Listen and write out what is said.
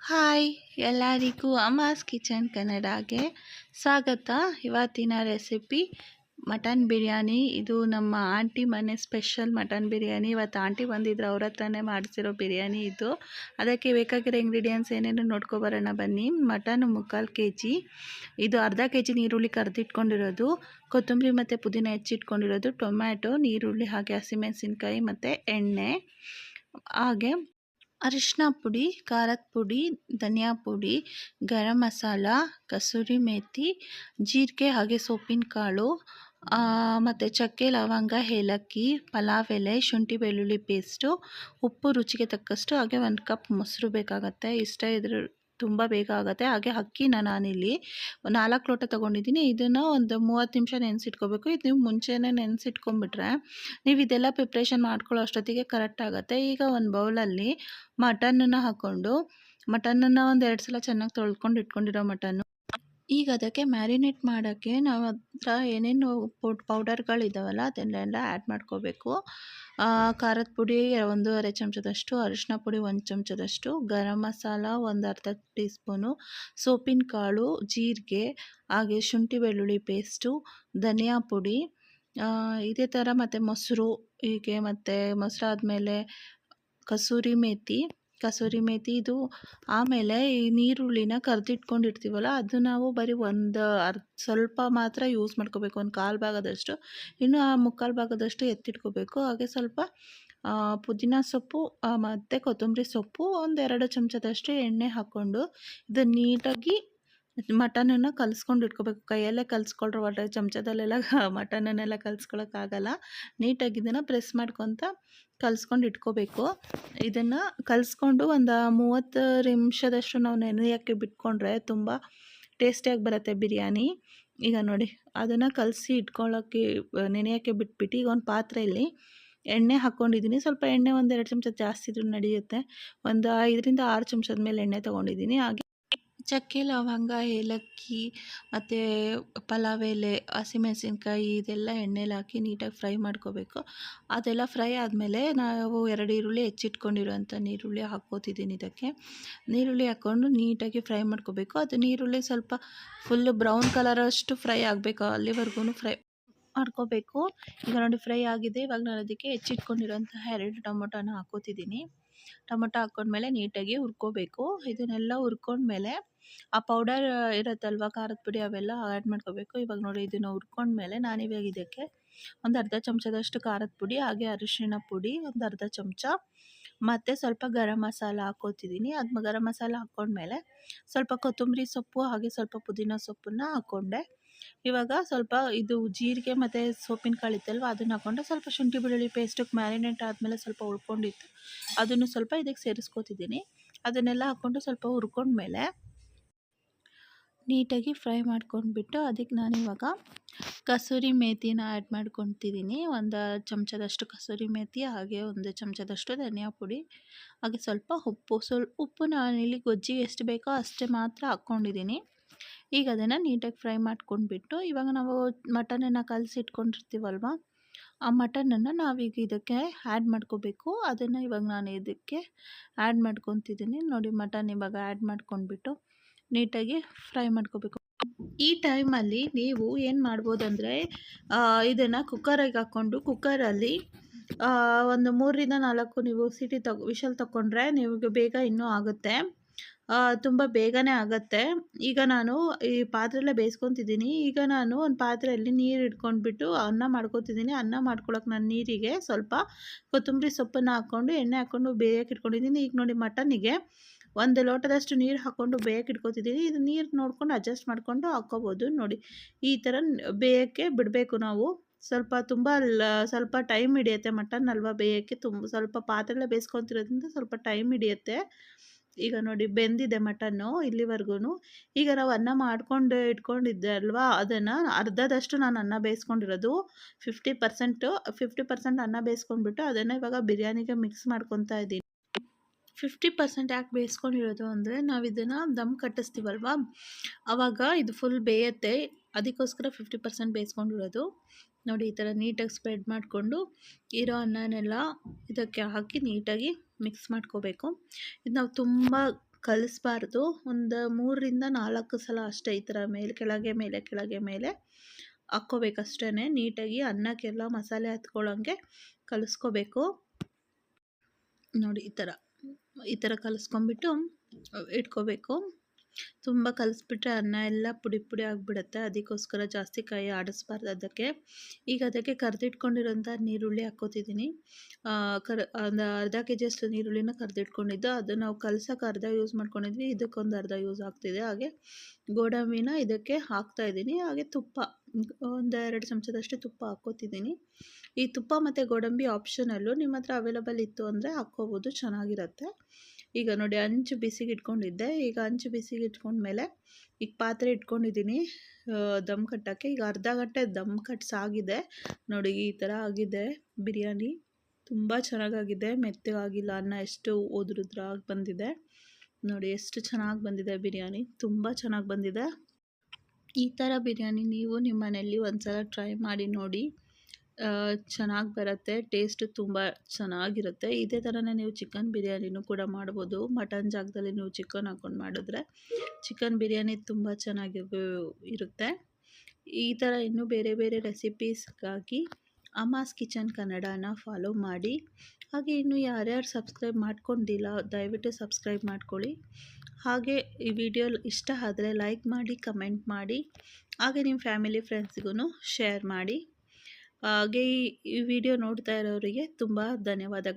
Hi ಎಲ್ಲರಿಗೂ ಅಮ್ಮಾಸ್ kitchen ಕನ್ನಡಗೆ ಸ್ವಾಗತ. ಇವತ್ತಿನ ರೆಸಿಪಿ ಮಟನ್ ಬಿರಿಯಾನಿ. ಇದು ನಮ್ಮ ಆಂಟಿ ಮನೆ ಸ್ಪೆಷಲ್ ಮಟನ್ ಬಿರಿಯಾನಿ. ಇವತ್ತು ಆಂಟಿ ಬಂದಿದ್ರು, ಅವ್ರ ಹತ್ರನೇ ಮಾಡಿಸಿರೋ ಬಿರಿಯಾನಿ ಇದು. ಅದಕ್ಕೆ ಬೇಕಾಗಿರೋ ಇಂಗ್ರೀಡಿಯೆಂಟ್ಸ್ ಏನೇನು ನೋಡ್ಕೊಬರೋಣ ಬನ್ನಿ. ಮಟನ್ 3/4 kg, ಇದು ಅರ್ಧ kg ನೀರುಳ್ಳಿ ಕರೆದಿಟ್ಕೊಂಡಿರೋದು, ಕೊತ್ತಂಬರಿ ಮತ್ತು ಪುದೀನ ಹೆಚ್ಚಿಟ್ಕೊಂಡಿರೋದು, ಟೊಮ್ಯಾಟೊ, ನೀರುಳ್ಳಿ, ಹಾಗೆ ಹಸಿಮೆಣಸಿನ್ಕಾಯಿ ಮತ್ತು ಎಣ್ಣೆ, ಹಾಗೆ ಅರಿಶಿನ ಪುಡಿ, ಖಾರದ ಪುಡಿ, ಧನಿಯಾ ಪುಡಿ, ಗರಂ ಮಸಾಲ, ಕಸೂರಿ ಮೇಥಿ, ಜೀರಿಗೆ, ಹಾಗೆ ಸೊಪ್ಪಿನ ಕಾಳು, ಮತ್ತು ಚಕ್ಕೆ, ಲವಂಗ, ಏಲಕ್ಕಿ, ಪಲಾವ್ ಎಲೆ, ಶುಂಠಿ ಬೆಳ್ಳುಳ್ಳಿ ಪೇಸ್ಟು, ಉಪ್ಪು ರುಚಿಗೆ ತಕ್ಕಷ್ಟು, ಹಾಗೆ 1 ಕಪ್ ಮೊಸರು ಬೇಕಾಗತ್ತೆ. ಇಷ್ಟ ಇದ್ರೆ ತುಂಬ ಬೇಗ ಆಗುತ್ತೆ. ಹಾಗೆ ಅಕ್ಕಿನ ನಾನಿಲ್ಲಿ 4 ಲೋಟ ತೊಗೊಂಡಿದ್ದೀನಿ. ಇದನ್ನು ಒಂದು 30 ನಿಮಿಷ ನೆನೆಸಿಟ್ಕೋಬೇಕು. ಇದು ನೀವು ಮುಂಚೆನೇ ನೆನೆಸಿಟ್ಕೊಂಡ್ಬಿಟ್ರೆ ನೀವು ಇದೆಲ್ಲ ಪ್ರಿಪ್ರೇಷನ್ ಮಾಡ್ಕೊಳ್ಳೋ ಅಷ್ಟೊತ್ತಿಗೆ ಕರೆಕ್ಟ್ ಆಗುತ್ತೆ. ಈಗ ಒಂದು ಬೌಲಲ್ಲಿ ಮಟನನ್ನು ಹಾಕ್ಕೊಂಡು, ಮಟನನ್ನು ಒಂದು 2 ಸಲ ಚೆನ್ನಾಗಿ ತೊಳ್ಕೊಂಡು ಇಟ್ಕೊಂಡಿರೋ ಮಟನ್ನು, ಈಗ ಅದಕ್ಕೆ ಮ್ಯಾರಿನೇಟ್ ಮಾಡೋಕ್ಕೆ ನಾವು ಹತ್ರ ಏನೇನು ಪೌಡರ್ಗಳಿದ್ದಾವಲ್ಲ ಅದನ್ನೆಲ್ಲ ಆ್ಯಡ್ ಮಾಡ್ಕೋಬೇಕು. ಖಾರದ ಪುಡಿ 1.5 ಚಮಚದಷ್ಟು, ಅರಿಶಿನ ಪುಡಿ 1 ಚಮಚದಷ್ಟು, ಗರಂ ಮಸಾಲ 1/2 ಟೀ ಸ್ಪೂನು, ಸೊಪ್ಪಿನ ಕಾಳು, ಜೀರಿಗೆ, ಹಾಗೆ ಶುಂಠಿ ಬೆಳ್ಳುಳ್ಳಿ ಪೇಸ್ಟು, ಧನಿಯಾ ಪುಡಿ, ಇದೇ ಥರ, ಮತ್ತು ಮೊಸರು. ಹೀಗೆ ಮತ್ತು ಮೊಸರಾದಮೇಲೆ ಕಸೂರಿ ಮೇಥಿ ಇದು. ಆಮೇಲೆ ಈ ನೀರುಳ್ಳಿನ ಕರೆದಿಟ್ಕೊಂಡಿರ್ತೀವಲ್ಲ ಅದು ನಾವು ಬರೀ ಸ್ವಲ್ಪ ಮಾತ್ರ ಯೂಸ್ ಮಾಡ್ಕೋಬೇಕು, 1/4 ಭಾಗದಷ್ಟು. ಇನ್ನು ಆ 3/4 ಭಾಗದಷ್ಟು ಎತ್ತಿಟ್ಕೋಬೇಕು. ಹಾಗೆ ಸ್ವಲ್ಪ ಪುದೀನ ಸೊಪ್ಪು ಮತ್ತು ಕೊತ್ತಂಬರಿ ಸೊಪ್ಪು, 1-2 ಚಮಚದಷ್ಟು ಎಣ್ಣೆ ಹಾಕ್ಕೊಂಡು ಇದನ್ನು ನೀಟಾಗಿ ಮಟನನ್ನು ಕಲಿಸ್ಕೊಂಡು ಇಟ್ಕೋಬೇಕು. ಕೈಯಲ್ಲೇ ಕಲಿಸ್ಕೊಳ್ರೆ ಒಳ್ಳೆ, ಚಮಚದಲ್ಲೆಲ್ಲ ಮಟನನ್ನೆಲ್ಲ ಕಲಿಸ್ಕೊಳಕ್ಕಾಗಲ್ಲ. ನೀಟಾಗಿ ಇದನ್ನು ಪ್ರೆಸ್ ಮಾಡ್ಕೊತ ಕಲಿಸ್ಕೊಂಡು ಇಟ್ಕೋಬೇಕು. ಇದನ್ನು ಕಲಿಸ್ಕೊಂಡು ಒಂದು 30 ನಿಮಿಷದಷ್ಟು ನಾವು ನೆನೆಯೋಕ್ಕೆ ಬಿಟ್ಕೊಂಡ್ರೆ ತುಂಬ ಟೇಸ್ಟಿಯಾಗಿ ಬರುತ್ತೆ ಬಿರಿಯಾನಿ. ಈಗ ನೋಡಿ, ಅದನ್ನು ಕಲಸಿ ಇಟ್ಕೊಳ್ಳೋಕ್ಕೆ ನೆನೆಯೋಕ್ಕೆ ಬಿಟ್ಬಿಟ್ಟು ಈಗ ಒಂದು ಪಾತ್ರೆಯಲ್ಲಿ ಎಣ್ಣೆ ಹಾಕ್ಕೊಂಡಿದ್ದೀನಿ. ಸ್ವಲ್ಪ ಎಣ್ಣೆ 1-2 ಚಮಚ ಜಾಸ್ತಿ ಇದ್ರೂ ನಡೆಯುತ್ತೆ. ಒಂದು 5-6 ಚಮಚದ ಮೇಲೆ ಎಣ್ಣೆ ತೊಗೊಂಡಿದ್ದೀನಿ. ಹಾಗೆ ಚಕ್ಕೆ, ಲವಂಗ, ಏಲಕ್ಕಿ ಮತ್ತು ಪಲಾವ್ ಎಲೆ, ಹಸಿಮೆಣಸಿನ್ಕಾಯಿ ಇದೆಲ್ಲ ಎಣ್ಣೆಲಿ ಹಾಕಿ ನೀಟಾಗಿ ಫ್ರೈ ಮಾಡ್ಕೋಬೇಕು. ಅದೆಲ್ಲ ಫ್ರೈ ಆದಮೇಲೆ ನಾವು 2 ಈರುಳ್ಳಿ ಹೆಚ್ಚಿಟ್ಕೊಂಡಿರೋಂಥ ನೀರುಳ್ಳಿ ಹಾಕ್ಕೋತಿದ್ದೀನಿ. ಇದಕ್ಕೆ ನೀರುಳ್ಳಿ ಹಾಕ್ಕೊಂಡು ನೀಟಾಗಿ ಫ್ರೈ ಮಾಡ್ಕೋಬೇಕು. ಅದು ನೀರುಳ್ಳಿ ಸ್ವಲ್ಪ ಫುಲ್ಲು ಬ್ರೌನ್ ಕಲರಷ್ಟು ಫ್ರೈ ಆಗಬೇಕು, ಅಲ್ಲಿವರೆಗೂ ಫ್ರೈ ಮಾಡ್ಕೋಬೇಕು. ಈಗ ನೋಡಿ ಫ್ರೈ ಆಗಿದೆ. ಇವಾಗ ನಾನು ಅದಕ್ಕೆ ಹೆಚ್ಚಿಟ್ಕೊಂಡಿರೋಂತಹ 2 ಟೊಮೊಟೊನ ಹಾಕ್ಕೋತಿದ್ದೀನಿ. ಟೊಮೊಟೊ ಹಾಕ್ಕೊಂಡ್ಮೇಲೆ ನೀಟಾಗಿ ಹುರ್ಕೋಬೇಕು. ಇದನ್ನೆಲ್ಲ ಹುರ್ಕೊಂಡ್ಮೇಲೆ ಆ ಪೌಡರ್ ಇರುತ್ತಲ್ವ, ಖಾರದ ಪುಡಿ, ಅವೆಲ್ಲ ಆ್ಯಡ್ ಮಾಡ್ಕೋಬೇಕು. ಇವಾಗ ನೋಡಿ ಇದನ್ನು ಹುರ್ಕೊಂಡ್ಮೇಲೆ ನಾನಿವಾಗ ಇದಕ್ಕೆ ಒಂದು 1/2 ಚಮಚದಷ್ಟು ಖಾರದ ಪುಡಿ, ಹಾಗೆ ಅರಿಶಿಣ ಪುಡಿ 1/2 ಚಮಚ, ಮತ್ತು ಸ್ವಲ್ಪ ಗರಂ ಮಸಾಲ ಹಾಕ್ಕೋತಿದ್ದೀನಿ. ಅದು ಗರಂ ಮಸಾಲ ಹಾಕ್ಕೊಂಡ್ಮೇಲೆ ಸ್ವಲ್ಪ ಕೊತ್ತಂಬರಿ ಸೊಪ್ಪು, ಹಾಗೆ ಸ್ವಲ್ಪ ಪುದೀನ ಸೊಪ್ಪನ್ನು ಹಾಕ್ಕೊಂಡೆ. ಇವಾಗ ಸ್ವಲ್ಪ ಇದು ಜೀರಿಗೆ ಮತ್ತು ಸೊಪ್ಪಿನ ಕಾಳು ಇತ್ತಲ್ವ ಅದನ್ನು ಹಾಕ್ಕೊಂಡೆ. ಸ್ವಲ್ಪ ಶುಂಠಿ ಬೆಳ್ಳುಳ್ಳಿ ಪೇಸ್ಟಿಗೆ ಮ್ಯಾರಿನೇಟ್ ಆದಮೇಲೆ ಸ್ವಲ್ಪ ಉಳ್ಕೊಂಡಿತ್ತು, ಅದನ್ನು ಸ್ವಲ್ಪ ಇದಕ್ಕೆ ಸೇರಿಸ್ಕೋತಿದ್ದೀನಿ. ಅದನ್ನೆಲ್ಲ ಹಾಕ್ಕೊಂಡು ಸ್ವಲ್ಪ ಹುರ್ಕೊಂಡ್ಮೇಲೆ ನೀಟಾಗಿ ಫ್ರೈ ಮಾಡ್ಕೊಂಡ್ಬಿಟ್ಟು ಅದಕ್ಕೆ ನಾನಿವಾಗ ಕಸೂರಿ ಮೇಥಿನ ಆ್ಯಡ್ ಮಾಡ್ಕೊತಿದ್ದೀನಿ. 1 ಚಮಚದಷ್ಟು ಕಸೂರಿ ಮೇಥಿ, ಹಾಗೆ 1 ಚಮಚದಷ್ಟು ಧನಿಯಾ ಪುಡಿ, ಹಾಗೆ ಸ್ವಲ್ಪ ಉಪ್ಪು ನಾನಿಲ್ಲಿ ಗೊಜ್ಜಿಗೆ ಎಷ್ಟು ಬೇಕೋ ಅಷ್ಟೇ ಮಾತ್ರ ಹಾಕ್ಕೊಂಡಿದ್ದೀನಿ. ಈಗ ಅದನ್ನು ನೀಟಾಗಿ ಫ್ರೈ ಮಾಡ್ಕೊಂಡ್ಬಿಟ್ಟು ಇವಾಗ ನಾವು ಮಟನನ್ನು ಕಲಸಿಟ್ಕೊಂಡಿರ್ತೀವಲ್ವ, ಆ ಮಟನನ್ನು ನಾವೀಗ ಇದಕ್ಕೆ ಆ್ಯಡ್ ಮಾಡ್ಕೋಬೇಕು. ಅದನ್ನು ಇವಾಗ ನಾನು ಇದಕ್ಕೆ ಆ್ಯಡ್ ಮಾಡ್ಕೊತಿದ್ದೀನಿ. ನೋಡಿ, ಮಟನ್ ಇವಾಗ ಆ್ಯಡ್ ಮಾಡ್ಕೊಂಡ್ಬಿಟ್ಟು ನೀಟಾಗಿ ಫ್ರೈ ಮಾಡ್ಕೋಬೇಕು. ಈ ಟೈಮಲ್ಲಿ ನೀವು ಏನು ಮಾಡ್ಬೋದಂದರೆ, ಇದನ್ನು ಕುಕ್ಕರಿಗೆ ಹಾಕ್ಕೊಂಡು ಕುಕ್ಕರಲ್ಲಿ ಒಂದು 3-4 ನೀವು ವಿಷಲ್ ತಗೊಂಡ್ರೆ ನಿಮಗೆ ಬೇಗ ಇನ್ನೂ ಆಗುತ್ತೆ, ತುಂಬ ಬೇಗನೆ ಆಗುತ್ತೆ. ಈಗ ನಾನು ಈ ಪಾತ್ರೆಯಲ್ಲೇ ಬೇಯಿಸ್ಕೊತಿದ್ದೀನಿ. ಈಗ ನಾನು ಒಂದು ಪಾತ್ರೆಯಲ್ಲಿ ನೀರು ಇಟ್ಕೊಂಡ್ಬಿಟ್ಟು ಅನ್ನ ಮಾಡ್ಕೊತಿದ್ದೀನಿ. ಅನ್ನ ಮಾಡ್ಕೊಳಕ್ಕೆ ನಾನು ನೀರಿಗೆ ಸ್ವಲ್ಪ ಕೊತ್ತಂಬರಿ ಸೊಪ್ಪನ್ನು ಹಾಕ್ಕೊಂಡು ಎಣ್ಣೆ ಹಾಕ್ಕೊಂಡು ಬೇಯಕ್ಕೆ ಇಟ್ಕೊಂಡಿದ್ದೀನಿ. ಈಗ ನೋಡಿ, ಮಟನಿಗೆ 1 ಲೋಟದಷ್ಟು ನೀರು ಹಾಕ್ಕೊಂಡು ಬೇಯಕ್ಕೆ ಇಟ್ಕೊತಿದ್ದೀನಿ. ಇದು ನೀರು ನೋಡ್ಕೊಂಡು ಅಡ್ಜಸ್ಟ್ ಮಾಡಿಕೊಂಡು ಹಾಕ್ಕೋಬೋದು. ನೋಡಿ, ಈ ಥರ ಬೇಯಕ್ಕೆ ಬಿಡಬೇಕು ನಾವು. ಸ್ವಲ್ಪ ಟೈಮ್ ಹಿಡಿಯುತ್ತೆ, ಮಟನ್ ಅಲ್ವಾ ಬೇಯೋಕ್ಕೆ, ಸ್ವಲ್ಪ ಪಾತ್ರೆಯಲ್ಲೇ ಬೇಯಿಸ್ಕೊತಿರೋದ್ರಿಂದ ಸ್ವಲ್ಪ ಟೈಮ್ ಹಿಡಿಯುತ್ತೆ. ಈಗ ನೋಡಿ, ಬೆಂದಿದೆ ಮಟನ್ನು ಇಲ್ಲಿವರೆಗೂ. ಈಗ ನಾವು ಅನ್ನ ಮಾಡ್ಕೊಂಡು ಇಟ್ಕೊಂಡಿದ್ದೆ ಅಲ್ವಾ, ಅದನ್ನು ಅರ್ಧದಷ್ಟು ನಾನು ಅನ್ನ ಬೇಯಿಸ್ಕೊಂಡಿರೋದು, 50% ಅನ್ನ ಬೇಯಿಸ್ಕೊಂಡ್ಬಿಟ್ಟು ಅದನ್ನು ಇವಾಗ ಬಿರಿಯಾನಿಗೆ ಮಿಕ್ಸ್ ಮಾಡ್ಕೊತಾ ಇದ್ದೀನಿ. 50% ಯಾಕೆ ಬೇಯಿಸ್ಕೊಂಡಿರೋದು ಅಂದರೆ, ನಾವು ಇದನ್ನು ದಮ್ ಕಟ್ಟಿಸ್ತೀವಲ್ವ, ಆವಾಗ ಇದು ಫುಲ್ ಬೇಯುತ್ತೆ, ಅದಕ್ಕೋಸ್ಕರ 50% ಬೇಯಿಸ್ಕೊಂಡಿರೋದು. ನೋಡಿ, ಈ ಥರ ನೀಟಾಗಿ ಸ್ಪ್ರೆಡ್ ಮಾಡಿಕೊಂಡು ಇರೋ ಅನ್ನನೆಲ್ಲ ಇದಕ್ಕೆ ಹಾಕಿ ನೀಟಾಗಿ ಮಿಕ್ಸ್ ಮಾಡ್ಕೋಬೇಕು. ಇದು ನಾವು ತುಂಬ ಕಲಿಸ್ಬಾರ್ದು. ಒಂದು 3ರಿಂದ 4 ಸಲ ಅಷ್ಟೇ ಈ ಥರ ಮೇಲೆ ಕೆಳಗೆ ಹಾಕ್ಕೋಬೇಕಷ್ಟೇ. ನೀಟಾಗಿ ಅನ್ನಕ್ಕೆಲ್ಲ ಮಸಾಲೆ ಹತ್ಕೊಳ್ಳೋಂಗೆ ಕಲಿಸ್ಕೋಬೇಕು. ನೋಡಿ ಈ ಥರ ಕಲಿಸ್ಕೊಂಬಿಟ್ಟು ಇಟ್ಕೋಬೇಕು. ತುಂಬ ಕಲಿಸ್ಬಿಟ್ರೆ ಅನ್ನ ಎಲ್ಲ ಪುಡಿ ಪುಡಿ ಆಗಿಬಿಡುತ್ತೆ. ಅದಕ್ಕೋಸ್ಕರ ಜಾಸ್ತಿ ಕೈ ಆಡಿಸ್ಬಾರ್ದು ಅದಕ್ಕೆ. ಈಗ ಅದಕ್ಕೆ ಕರೆದಿಟ್ಕೊಂಡಿರೋಂಥ ನೀರುಳ್ಳಿ ಹಾಕ್ಕೋತಿದ್ದೀನಿ. ಒಂದು ಅರ್ಧ ಕೆ.ಜಿ ಅಷ್ಟು ನೀರುಳ್ಳಿನ ಕರೆದಿಟ್ಕೊಂಡಿದ್ದು, ಅದು ನಾವು ಕಲ್ಸೋಕೆ ಅರ್ಧ ಯೂಸ್ ಮಾಡ್ಕೊಂಡಿದ್ವಿ, ಇದಕ್ಕೊಂದು ಅರ್ಧ ಯೂಸ್ ಆಗ್ತಿದೆ. ಹಾಗೆ ಗೋಡಂಬಿನ ಇದಕ್ಕೆ ಹಾಕ್ತಾಯಿದ್ದೀನಿ. ಹಾಗೆ ತುಪ್ಪ ಒಂದು 2 ಚಮಚದಷ್ಟು ತುಪ್ಪ ಹಾಕ್ಕೋತಿದ್ದೀನಿ. ಈ ತುಪ್ಪ ಮತ್ತು ಗೋಡಂಬಿ ಆಪ್ಷನಲ್ಲು, ನಿಮ್ಮ ಹತ್ರ ಅವೈಲಬಲ್ ಇತ್ತು ಅಂದರೆ ಹಾಕ್ಕೋಬೋದು, ಚೆನ್ನಾಗಿರುತ್ತೆ. ಈಗ ನೋಡಿ ಹಂಚು ಬಿಸಿಗೆ ಇಟ್ಕೊಂಡಿದ್ದೆ. ಈಗ ಹಂಚು ಬಿಸಿಗೆ ಇಟ್ಕೊಂಡ್ಮೇಲೆ ಈಗ ಪಾತ್ರೆ ಇಟ್ಕೊಂಡಿದ್ದೀನಿ ದಮ್ ಕಟ್ಟೋಕ್ಕೆ. ಈಗ ಅರ್ಧ ಗಂಟೆ ದಮ್ ಕಟ್ಸಾಗಿದೆ. ನೋಡಿ ಈ ಥರ ಆಗಿದೆ ಬಿರಿಯಾನಿ. ತುಂಬ ಚೆನ್ನಾಗಾಗಿದೆ, ಮೆತ್ತಗಾಗಿಲ್ಲ. ಅನ್ನ ಎಷ್ಟು ಉದುರುದ್ರಾಗಿ ಬಂದಿದೆ ನೋಡಿ, ಎಷ್ಟು ಚೆನ್ನಾಗಿ ಬಂದಿದೆ ಬಿರಿಯಾನಿ, ತುಂಬ ಚೆನ್ನಾಗಿ ಬಂದಿದೆ. ಈ ಥರ ಬಿರಿಯಾನಿ ನೀವು ನಿಮ್ಮ ಮನೆಯಲ್ಲಿ ಒಂದ್ಸಲ ಟ್ರೈ ಮಾಡಿ ನೋಡಿ, ಚೆನ್ನಾಗಿ ಬರುತ್ತೆ. ಟೇಸ್ಟು ತುಂಬ ಚೆನ್ನಾಗಿರುತ್ತೆ. ಇದೇ ಥರನೇ ನೀವು ಚಿಕನ್ ಬಿರಿಯಾನಿನೂ ಕೂಡ ಮಾಡ್ಬೋದು. ಮಟನ್ ಜಾಗದಲ್ಲಿ ನೀವು ಚಿಕನ್ ಹಾಕ್ಕೊಂಡು ಮಾಡಿದ್ರೆ ಚಿಕನ್ ಬಿರಿಯಾನಿ ತುಂಬ ಚೆನ್ನಾಗಿ ಇರುತ್ತೆ. ಈ ಥರ ಇನ್ನೂ ಬೇರೆ ಬೇರೆ ರೆಸಿಪೀಸ್ಗಾಗಿ ಅಮ್ಮಾಸ್ ಕಿಚನ್ ಕನ್ನಡನ ಫಾಲೋ ಮಾಡಿ. ಹಾಗೆ ಇನ್ನು ಯಾರ್ಯಾರು ಸಬ್ಸ್ಕ್ರೈಬ್ ಮಾಡ್ಕೊಂಡಿಲ್ಲ ದಯವಿಟ್ಟು ಸಬ್ಸ್ಕ್ರೈಬ್ ಮಾಡ್ಕೊಳ್ಳಿ. ಹಾಗೆ ಈ ವಿಡಿಯೋ ಇಷ್ಟ ಆದರೆ ಲೈಕ್ ಮಾಡಿ, ಕಮೆಂಟ್ ಮಾಡಿ, ಹಾಗೆ ನಿಮ್ಮ ಫ್ಯಾಮಿಲಿ ಫ್ರೆಂಡ್ಸ್ಗೂ ಶೇರ್ ಮಾಡಿ. ಹಾಗೆ ಈ ವಿಡಿಯೋ ನೋಡ್ತಾ ಇರೋರಿಗೆ ತುಂಬ ಧನ್ಯವಾದಗಳು.